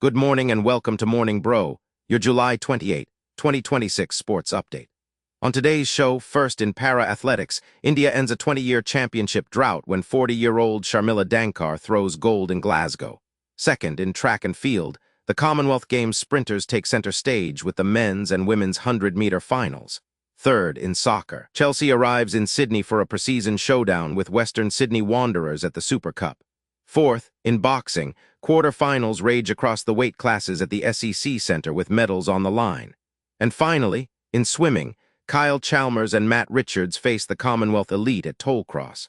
Good morning and welcome to Morning Bro, your July 28, 2026 sports update. On today's show, first in para-athletics, India ends a 20-year championship drought when 40-year-old Sharmila Dankar throws gold in Glasgow. Second, in track and field, the Commonwealth Games sprinters take center stage with the men's and women's 100-meter finals. Third, in soccer, Chelsea arrives in Sydney for a preseason showdown with Western Sydney Wanderers at the Super Cup. Fourth, in boxing, quarter-finals rage across the weight classes at the SEC Center with medals on the line. And finally, in swimming, Kyle Chalmers and Matt Richards face the Commonwealth elite at Tollcross.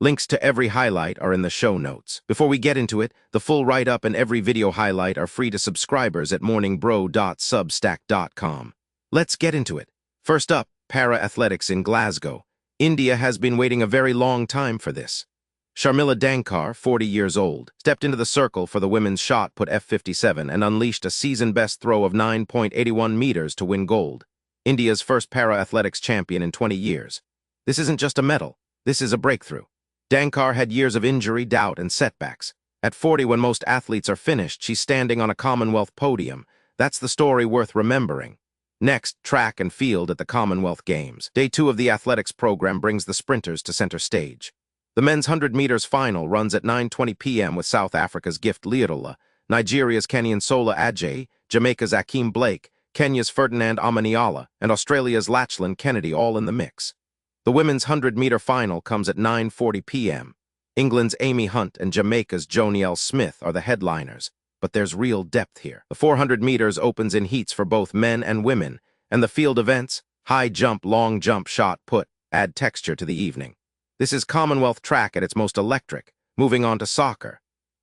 Links to every highlight are in the show notes. Before we get into it, the full write-up and every video highlight are free to subscribers at morningbro.substack.com. Let's get into it. First up, para-athletics in Glasgow. India has been waiting a very long time for this. Sharmila Dankar, 40 years old, stepped into the circle for the women's shot put F57 and unleashed a season-best throw of 9.81 meters to win gold. India's first para-athletics champion in 20 years. This isn't just a medal, this is a breakthrough. Dankar had years of injury, doubt, and setbacks. At 40, when most athletes are finished, she's standing on a Commonwealth podium. That's the story worth remembering. Next, track and field at the Commonwealth Games. Day 2 of the athletics program brings the sprinters to center stage. The men's 100 meters final runs at 9:20 p.m. with South Africa's Gift Leotola, Nigeria's Kenyan Sola Ajayi, Jamaica's Akeem Blake, Kenya's Ferdinand Amaniala, and Australia's Lachlan Kennedy all in the mix. The women's 100-meter final comes at 9:40 p.m. England's Amy Hunt and Jamaica's Jonielle Smith are the headliners, but there's real depth here. The 400 meters opens in heats for both men and women, and the field events, high jump, long jump, shot put, add texture to the evening. This is Commonwealth track at its most electric. Moving on to soccer.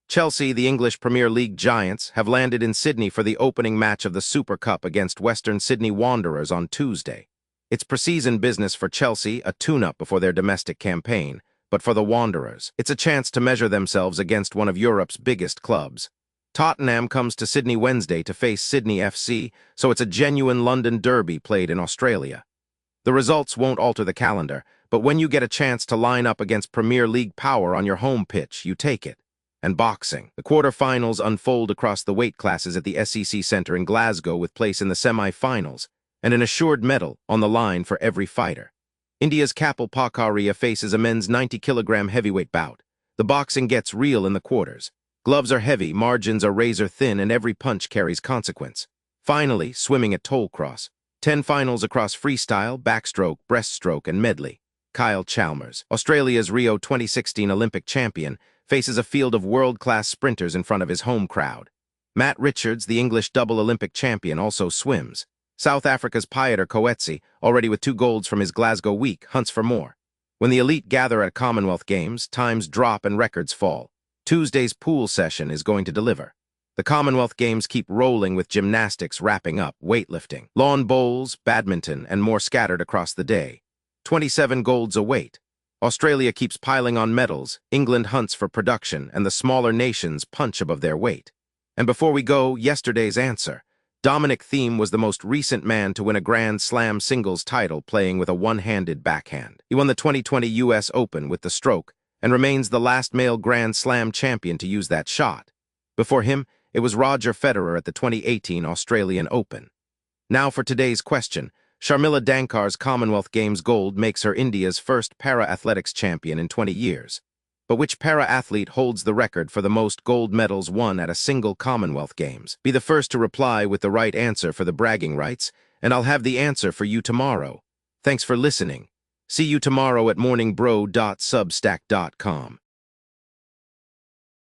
Chelsea, the English Premier League giants, have landed in Sydney for the opening match of the Super Cup against Western Sydney Wanderers on Tuesday. It's preseason business for Chelsea, a tune-up before their domestic campaign, but for the Wanderers, it's a chance to measure themselves against one of Europe's biggest clubs. Tottenham comes to Sydney Wednesday to face Sydney FC, so it's a genuine London derby played in Australia. The results won't alter the calendar, but when you get a chance to line up against Premier League power on your home pitch, you take it. And boxing. The quarter-finals unfold across the weight classes at the SEC Center in Glasgow with place in the semi-finals, and an assured medal on the line for every fighter. India's Kapil Pakaria faces a men's 90-kilogram heavyweight bout. The boxing gets real in the quarters. Gloves are heavy, margins are razor-thin, and every punch carries consequence. Finally, swimming at Tollcross. 10 finals across freestyle, backstroke, breaststroke, and medley. Kyle Chalmers, Australia's Rio 2016 Olympic champion, faces a field of world-class sprinters in front of his home crowd. Matt Richards, the English double Olympic champion, also swims. South Africa's Pieter Coetzee, already with 2 golds from his Glasgow week, hunts for more. When the elite gather at Commonwealth Games, times drop and records fall. Tuesday's pool session is going to deliver. The Commonwealth Games keep rolling with gymnastics wrapping up, weightlifting, lawn bowls, badminton, and more scattered across the day. 27 golds await. Australia keeps piling on medals, England hunts for production, and the smaller nations punch above their weight. And before we go, yesterday's answer. Dominic Thiem was the most recent man to win a Grand Slam singles title playing with a one-handed backhand. He won the 2020 US Open with the stroke and remains the last male Grand Slam champion to use that shot. Before him, it was Roger Federer at the 2018 Australian Open. Now for today's question. Sharmila Dankar's Commonwealth Games gold makes her India's first para-athletics champion in 20 years. But which para-athlete holds the record for the most gold medals won at a single Commonwealth Games? Be the first to reply with the right answer for the bragging rights, and I'll have the answer for you tomorrow. Thanks for listening. See you tomorrow at morningbro.substack.com.